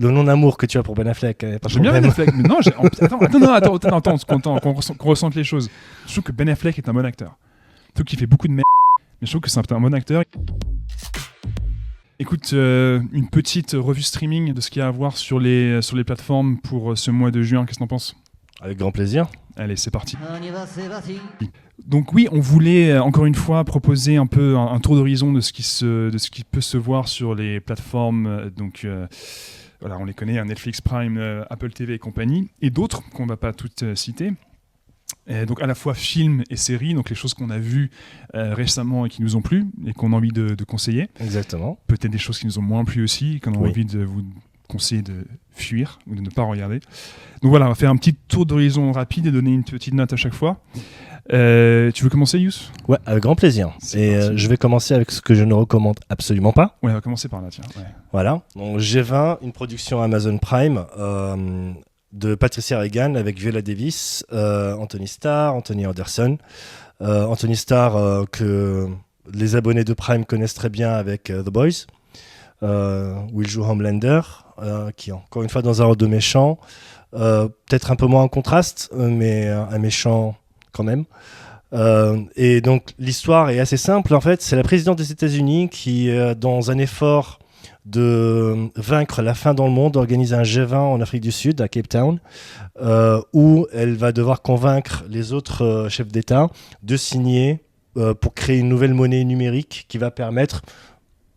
le non-amour que tu as pour Ben Affleck. Pas de J'aime bien problème. Ben Affleck, mais non, attends, qu'on ressente les choses. Je trouve que Ben Affleck est un bon acteur. Je trouve qu'il fait beaucoup de merde, mais je trouve que c'est un bon acteur. Écoute, une petite revue streaming de ce qu'il y a à voir sur les plateformes pour ce mois de juin. Qu'est-ce que t'en penses ? Avec grand plaisir. Allez, c'est parti. Donc oui, on voulait encore une fois proposer un peu un tour d'horizon de ce qui peut se voir sur les plateformes. Voilà, on les connaît, Netflix, Prime, Apple TV et compagnie, et d'autres qu'on ne va pas toutes citer. Donc à la fois films et séries, donc les choses qu'on a vues récemment et qui nous ont plu et qu'on a envie de conseiller. Exactement. Peut-être des choses qui nous ont moins plu aussi, qu'on a envie de vous conseiller de fuir ou de ne pas regarder. Donc voilà, on va faire un petit tour d'horizon rapide et donner une petite note à chaque fois. Tu veux commencer, Youss ? Ouais, avec grand plaisir. Je vais commencer avec ce que je ne recommande absolument pas. Ouais, on va commencer par là, tiens. Ouais. Voilà. Donc G20, une production Amazon Prime de Patricia Regan avec Viola Davis, Anthony Starr, Anthony Anderson. Anthony Starr que les abonnés de Prime connaissent très bien avec The Boys, où il joue Homelander, qui est encore une fois dans un rôle de méchant. Peut-être un peu moins en contraste, mais un méchant quand même. Et donc l'histoire est assez simple en fait. C'est la présidente des États-Unis qui, dans un effort de vaincre la faim dans le monde, organise un G20 en Afrique du Sud, à Cape Town, où elle va devoir convaincre les autres chefs d'État de signer pour créer une nouvelle monnaie numérique qui va permettre,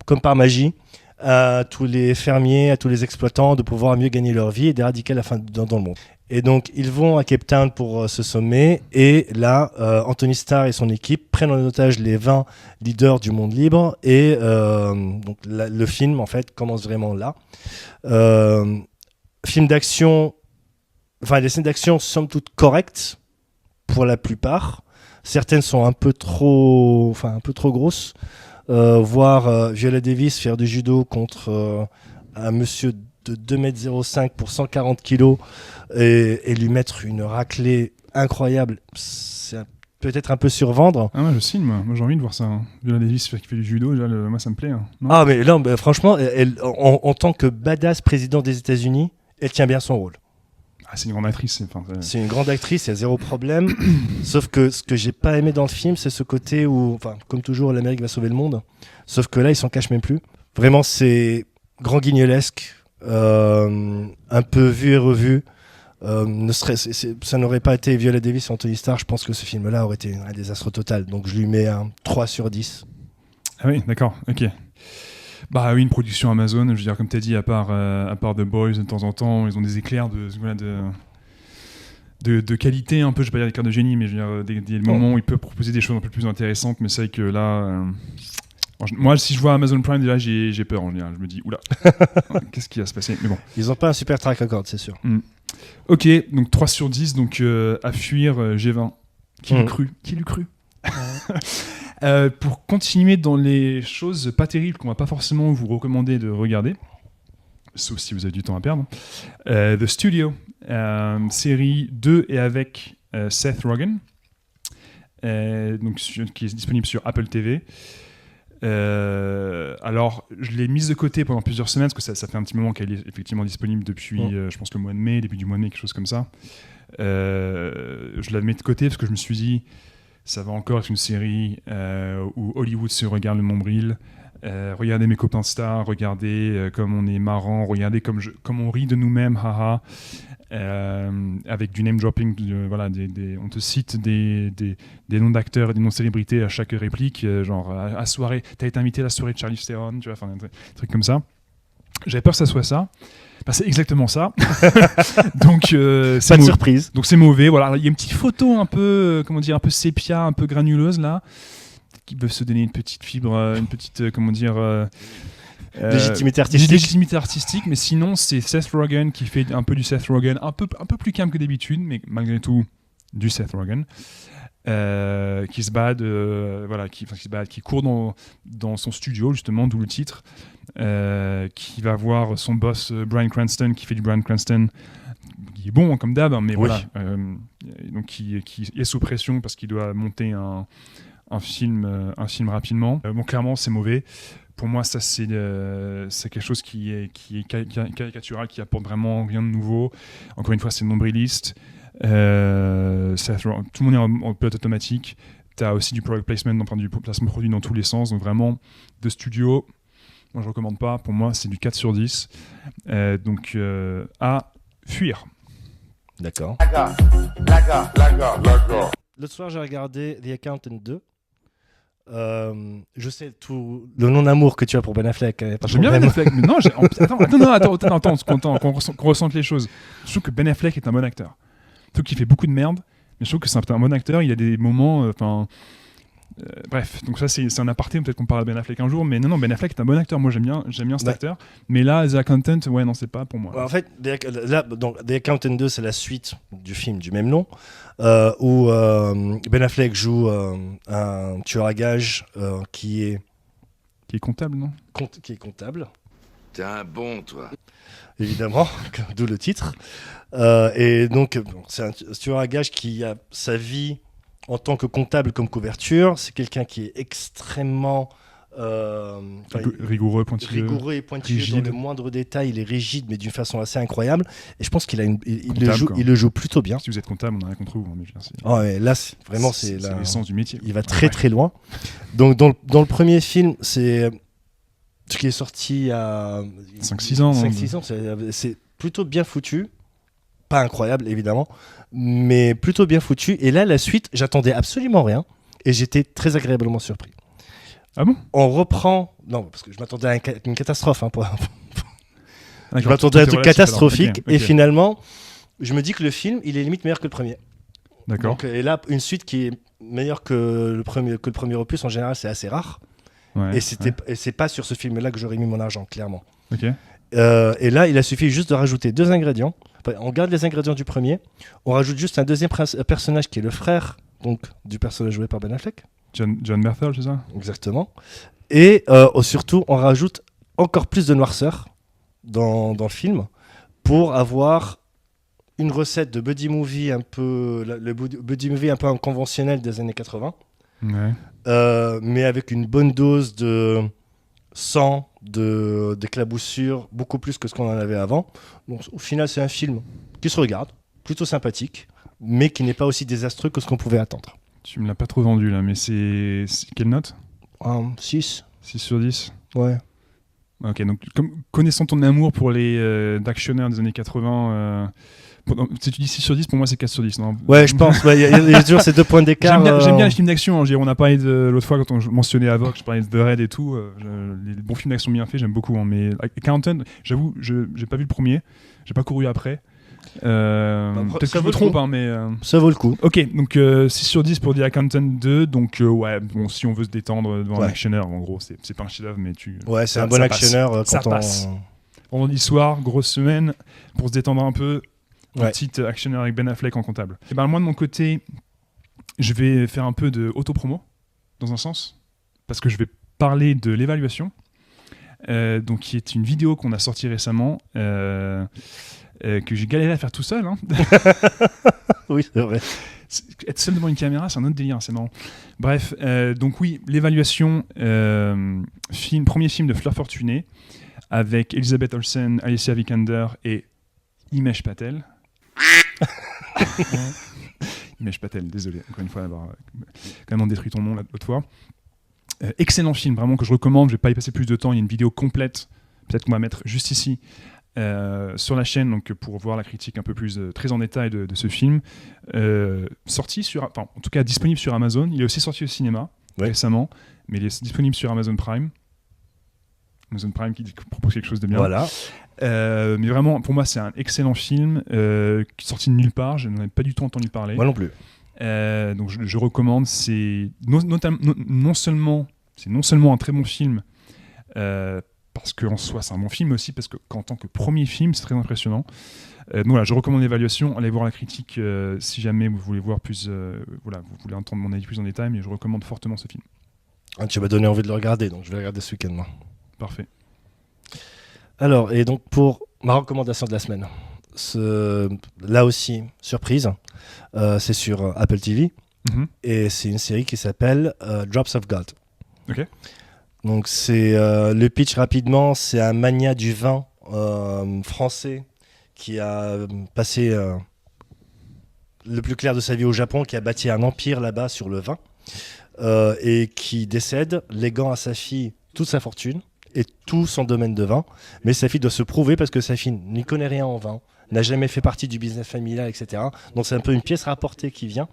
comme par magie, à tous les fermiers, à tous les exploitants de pouvoir mieux gagner leur vie et d'éradiquer la faim dans le monde. Et donc, ils vont à Cape Town pour ce sommet. Et là, Anthony Starr et son équipe prennent en otage les 20 leaders du monde libre. Et donc, le film, en fait, commence vraiment là. Film d'action... Enfin, les scènes d'action, somme toute, correctes pour la plupart. Certaines sont un peu trop grosses. Voir Viola Davis faire du judo contre un monsieur de 2,05 m pour 140 kg et lui mettre une raclée incroyable, c'est peut-être un peu survendre. Ah ouais, je signe, moi j'ai envie de voir ça. Hein. Viola Davis qui fait du judo, déjà, moi ça me plaît. Hein. Ah mais là, franchement, en tant que badass président des États-Unis, elle tient bien son rôle. Ah, c'est une grande actrice. C'est une grande actrice, il y a zéro problème. Sauf que ce que j'ai pas aimé dans le film, c'est ce côté où, comme toujours, l'Amérique va sauver le monde. Sauf que là, ils s'en cachent même plus. Vraiment, c'est grand guignolesque, un peu vu et revu. Ça n'aurait pas été Viola Davis et Anthony Starr, je pense que ce film-là aurait été un désastre total. Donc je lui mets un 3 sur 10. Ah oui, d'accord, ok. Bah oui, une production Amazon, je veux dire, comme tu as dit, à part The Boys, de temps en temps, ils ont des éclairs de qualité, un peu, je vais pas dire des éclairs de génie, mais je veux dire, des moments où ils peuvent proposer des choses un peu plus intéressantes, mais c'est vrai que là... moi, si je vois Amazon Prime, déjà, j'ai peur en général. Je me dis, oula, qu'est-ce qui va se passer ? Mais bon. Ils n'ont pas un super track record, c'est sûr. Ok, donc 3 sur 10, donc à fuir G20. Qui l'eût cru Pour continuer dans les choses pas terribles qu'on va pas forcément vous recommander de regarder, sauf si vous avez du temps à perdre, The Studio, série 2 et avec Seth Rogen, donc, qui est disponible sur Apple TV. Alors, je l'ai mise de côté pendant plusieurs semaines, parce que ça fait un petit moment qu'elle est effectivement disponible depuis, je pense, le mois de mai, début du mois de mai, quelque chose comme ça. Je la mets de côté parce que je me suis dit, ça va encore être une série où Hollywood se regarde le nombril. Regardez mes copains stars, regardez comme on est marrant, regardez comme on rit de nous-mêmes, haha. Avec du name dropping, voilà, on te cite des noms d'acteurs et des noms de célébrités à chaque réplique, genre à soirée, t'as été invité à la soirée de Charlize Theron, tu vois, enfin un truc comme ça. J'avais peur que ça soit ça. Bah, c'est exactement ça. Donc c'est pas de surprise. Donc c'est mauvais. Voilà, il y a une petite photo un peu, un peu sépia, un peu granuleuse là, qui peuvent se donner une petite fibre, une petite, légitimité artistique. Mais sinon c'est Seth Rogen qui fait un peu du Seth Rogen, un peu plus calme que d'habitude, mais malgré tout du Seth Rogen, qui se balade, qui court dans son studio justement, d'où le titre, qui va voir son boss Bryan Cranston, qui fait du Bryan Cranston, qui est bon comme d'hab, hein, mais oui. Voilà, donc qui est sous pression parce qu'il doit monter un film rapidement. Bon, clairement, c'est mauvais. Pour moi, ça c'est quelque chose qui est caricatural, qui apporte vraiment rien de nouveau. Encore une fois, c'est nombriliste. Tout le monde est en pilote automatique. Tu as aussi du product placement, du placement produit dans tous les sens. Donc vraiment, de studio, moi je recommande pas. Pour moi, c'est du 4 sur 10. Donc à fuir. D'accord. L'autre soir, j'ai regardé The Accountant 2. Je sais tout le non-amour que tu as pour Ben Affleck. J'aime bien Ben Affleck, mais non, attends, qu'on ressente les choses. Je trouve que Ben Affleck est un bon acteur. Je trouve qu'il fait beaucoup de merde, mais je trouve que c'est un bon acteur. Il a des moments, bref. Donc ça, c'est un aparté. Peut-être qu'on parlera de Ben Affleck un jour, mais non, Ben Affleck est un bon acteur. Moi, j'aime bien cet acteur. Mais là, The Accountant, ouais, non, c'est pas pour moi. En fait, The Accountant 2, c'est la suite du film du même nom, où Ben Affleck joue un tueur à gages qui est comptable, non ? Qui est comptable. T'es un bon, toi. Évidemment, d'où le titre. Et donc, c'est un tueur à gages qui a sa vie en tant que comptable comme couverture. C'est quelqu'un qui est extrêmement rigoureux, pointilleux, et pointilleux rigide. dans le moindre détail. Il est rigide, mais d'une façon assez incroyable. Et je pense qu'il le joue plutôt bien. Si vous êtes comptable, on n'a rien contre vous. Ouais, là, c'est l'essence du métier. Il va très loin. Donc, dans le premier film, c'est ce qui est sorti à 5-6 ans. 5-6 ans, c'est plutôt bien foutu. Pas incroyable, évidemment, mais plutôt bien foutu. Et là, la suite, j'attendais absolument rien. Et j'étais très agréablement surpris. Ah bon ? On reprend... Non, parce que je m'attendais à une catastrophe. Je m'attendais Tout à un est truc relatif, catastrophique. alors. Ok. Et finalement, je me dis que le film, il est limite meilleur que le premier. D'accord. Donc, et là, une suite qui est meilleure que le premier opus, en général, c'est assez rare. Ouais, et c'est pas sur ce film-là que j'aurais mis mon argent, clairement. Ok. Et là, il a suffi juste de rajouter 2 ingrédients. Enfin, on garde les ingrédients du premier. On rajoute juste un deuxième personnage qui est le frère donc, du personnage joué par Ben Affleck. John Bernthal, c'est ça ? Exactement. Et surtout, on rajoute encore plus de noirceur dans le film pour avoir une recette de buddy movie le buddy movie un peu conventionnel des années 80. Ouais. Mais avec une bonne dose de sang, d'éclaboussure, beaucoup plus que ce qu'on en avait avant. Donc, au final, c'est un film qui se regarde, plutôt sympathique, mais qui n'est pas aussi désastreux que ce qu'on pouvait attendre. Tu me l'as pas trop vendu là, mais c'est quelle note ? 6. 6 sur 10 ? Ouais. Ok, donc connaissant ton amour pour les d'actionnaires des années 80, si tu dis 6 sur 10, pour moi c'est 4 sur 10. Non ? Ouais, je pense. Il y a toujours ces 2 points d'écart. J'aime bien les films d'action. Hein, on a parlé l'autre fois quand on mentionnait Avoc, je parlais de The Raid et tout. Les bons films d'action bien faits, j'aime beaucoup. Hein, mais Accountant, j'avoue, j'ai pas vu le premier, j'ai pas couru après. Peut-être que je me trompe, hein, mais ça vaut le coup. Ok, donc 6 sur 10 pour The Accountant 2. Donc ouais, bon, si on veut se détendre devant un actionneur, en gros, c'est pas un chef-d'œuvre, mais ouais, c'est un bon actionneur. Ça passe. Vendredi soir, grosse semaine, pour se détendre un peu. Un petit actionneur avec Ben Affleck en comptable. Et ben moi de mon côté, je vais faire un peu de auto-promo, dans un sens, parce que je vais parler de l'évaluation, donc qui est une vidéo qu'on a sortie récemment, que j'ai galéré à faire tout seul. Hein. Oui, c'est vrai. Être seul devant une caméra, c'est un autre délire, c'est marrant. Bref, donc oui, l'évaluation, premier film de Fleur Fortuné, avec Elisabeth Olsen, Alicia Vikander et Himesh Patel. Himesh Patel, désolé encore une fois d'avoir quand même détruit ton nom l'autre fois. Excellent film, vraiment que je recommande. Je vais pas y passer plus de temps. Il y a une vidéo complète, peut-être qu'on va mettre juste ici sur la chaîne, donc pour voir la critique un peu plus très en détail de ce film. Sorti en tout cas disponible sur Amazon. Il est aussi sorti au cinéma récemment, mais il est disponible sur Amazon Prime. Amazon Prime qui propose quelque chose de bien. Voilà. Mais vraiment, pour moi, c'est un excellent film qui est sorti de nulle part. Je n'en ai pas du tout entendu parler. Moi non plus. Donc je recommande. C'est non seulement un très bon film, parce qu'en soi, c'est un bon film aussi, parce qu'en tant que premier film, c'est très impressionnant. Donc voilà, je recommande l'évaluation. Allez voir la critique si jamais vous voulez voir plus. Vous voulez entendre mon avis plus en détail, mais je recommande fortement ce film. Ah, tu m'as donné envie de le regarder, donc je vais le regarder ce week-end. Moi. Parfait. Alors, et donc pour ma recommandation de la semaine, là aussi, surprise, c'est sur Apple TV, et c'est une série qui s'appelle Drops of God. Ok. Donc c'est le pitch rapidement, c'est un magnat du vin français qui a passé le plus clair de sa vie au Japon, qui a bâti un empire là-bas sur le vin et qui décède, léguant à sa fille toute sa fortune et tout son domaine de vin. Mais sa fille doit se prouver parce que sa fille n'y connaît rien en vin, n'a jamais fait partie du business familial, etc. Donc c'est un peu une pièce rapportée qui vient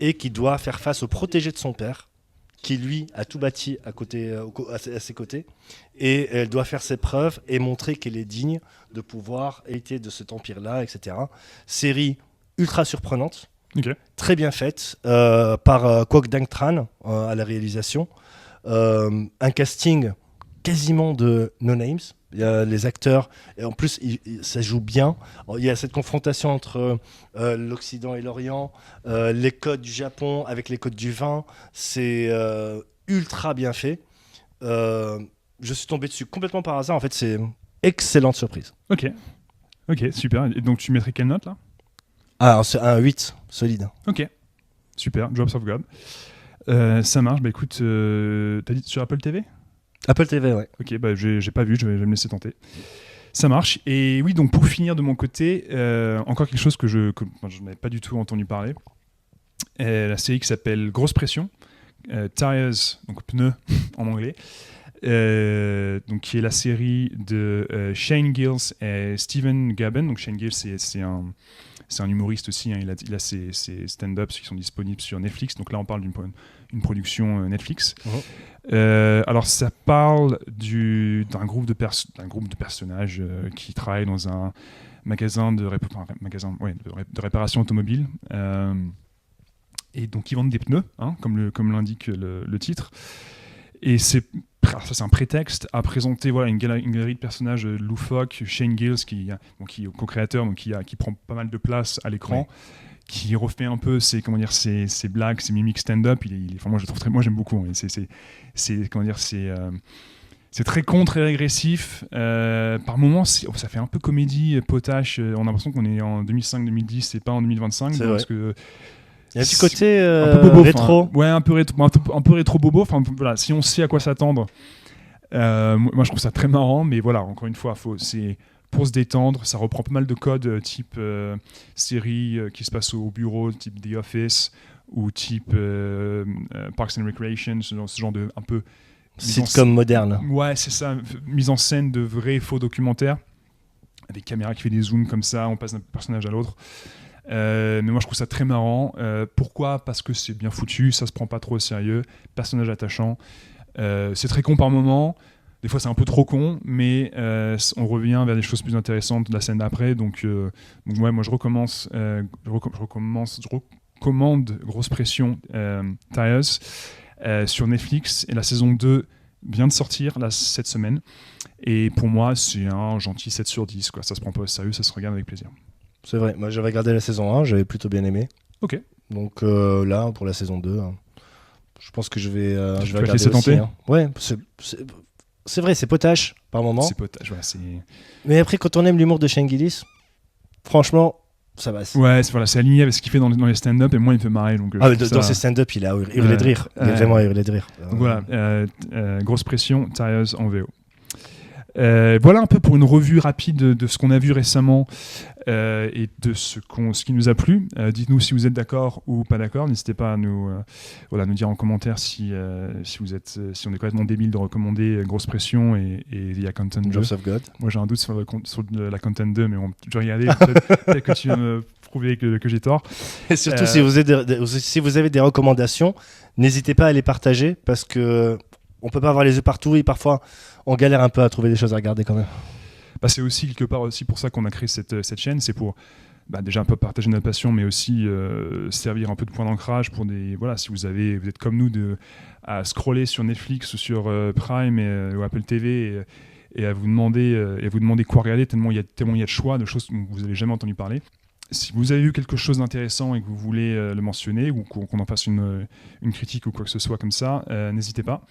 et qui doit faire face au protégé de son père, qui lui a tout bâti à ses côtés, et elle doit faire ses preuves et montrer qu'elle est digne de pouvoir hériter de cet empire-là, etc. Série ultra surprenante, très bien faite, par Kwok Dang Tran à la réalisation. Un casting quasiment de no names. Il y a les acteurs, et en plus ça joue bien. Il y a cette confrontation entre l'Occident et l'Orient, les codes du Japon avec les codes du vin. C'est ultra bien fait. Je suis tombé dessus complètement par hasard. En fait, c'est une excellente surprise. Ok, super. Et donc tu mettrais quelle note là ? Ah, c'est un 8, solide. Ok, super. Drops of God. Ça marche. Bah écoute, t'as dit sur Apple TV ? Apple TV, ouais. Ok, bah j'ai pas vu, je vais me laisser tenter. Ça marche. Et oui, donc pour finir de mon côté, encore quelque chose que je n'avais pas du tout entendu parler. La série qui s'appelle Grosse Pression, Tires, donc pneus en anglais, donc qui est la série de Shane Gillis et Stephen Gabin. Donc Shane Gillis, c'est un humoriste aussi, hein. Il a ses stand-ups qui sont disponibles sur Netflix. Donc là, on parle d'une production Netflix. Alors, ça parle d'un groupe de personnages qui travaillent dans un magasin de réparation automobile. Et donc, ils vendent des pneus, hein, comme l'indique le titre. Et ça, c'est un prétexte à présenter une galerie de personnages loufoques. Shane Gillis, qui est co-créateur, donc qui prend pas mal de place à l'écran, qui refait un peu ses blagues, ses mimiques stand-up. Moi, je le trouve moi, j'aime beaucoup. Hein. C'est très contre et régressif. Par moments, ça fait un peu comédie potache. On a l'impression qu'on est en 2005-2010 et pas en 2025. Parce que il y a un petit côté un peu bobo, rétro. Un peu rétro bobo. Voilà, si on sait à quoi s'attendre, moi je trouve ça très marrant. Mais voilà, encore une fois, c'est pour se détendre. Ça reprend pas mal de codes type série qui se passe au bureau, type The Office ou type Parks and Recreation, ce genre de un peu sitcom moderne. Ouais, c'est ça, mise en scène de vrais faux documentaires avec caméra qui fait des zooms comme ça, on passe d'un personnage à l'autre. Mais moi je trouve ça très marrant. Pourquoi ? Parce que c'est bien foutu, ça se prend pas trop au sérieux, personnage attachant. C'est très con par moment, des fois c'est un peu trop con, mais on revient vers des choses plus intéressantes de la scène d'après. Donc ouais, moi je recommande Grosse Pression Tires sur Netflix, et la saison 2 vient de sortir là, cette semaine, et pour moi c'est un gentil 7 sur 10 quoi. Ça se prend pas au sérieux, ça se regarde avec plaisir. C'est vrai, moi j'avais regardé la saison 1, j'avais plutôt bien aimé. Ok. Donc là, pour la saison 2, je pense que je vais regarder laisser aussi. Tenter. Hein. Ouais, c'est vrai, c'est potache par moment. C'est potache, ouais, c'est... Mais après, quand on aime l'humour de Shane Gillis, franchement, ça va. C'est aligné avec ce qu'il fait dans les stand-up, et moi il me fait marrer. Donc, dans ses stand-up, il a hurlé de rire. Il a vraiment hurlé de rire. Donc voilà, Grosse Pression, Tires en VO. Voilà un peu pour une revue rapide de ce qu'on a vu récemment et de ce qui nous a plu. Dites-nous si vous êtes d'accord ou pas d'accord. N'hésitez pas à nous dire en commentaire si on est complètement débile de recommander Grosse Pression et The Accountant 2. Drops of God. Moi j'ai un doute sur l'Accountant 2, mais je vais regarder. Peut-être que tu vas me prouver que j'ai tort. Et surtout, si vous avez des recommandations, n'hésitez pas à les partager, parce que on peut pas avoir les yeux partout et parfois on galère un peu à trouver des choses à regarder quand même. C'est aussi quelque part aussi pour ça qu'on a créé cette chaîne, c'est pour déjà un peu partager notre passion, mais aussi servir un peu de point d'ancrage pour si vous êtes comme nous à scroller sur Netflix ou sur Prime ou Apple TV et à vous demander quoi regarder, tellement il y a de choix, de choses dont vous n'avez jamais entendu parler. Si vous avez vu quelque chose d'intéressant et que vous voulez le mentionner, ou qu'on en fasse une critique ou quoi que ce soit comme ça, n'hésitez pas.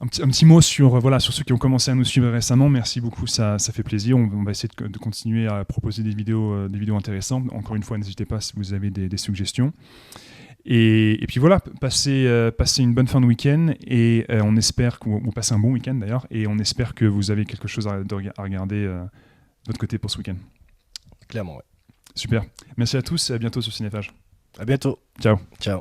Un petit mot sur ceux qui ont commencé à nous suivre récemment. Merci beaucoup, ça fait plaisir. On va essayer de continuer à proposer des vidéos intéressantes. Encore une fois, n'hésitez pas si vous avez des suggestions. Et puis voilà, passez une bonne fin de week-end et on espère ou passez un bon week-end d'ailleurs, et on espère que vous avez quelque chose à regarder de votre côté pour ce week-end. Clairement, ouais. Super. Merci à tous et à bientôt sur Cinéphage. À bientôt. Ciao. Ciao.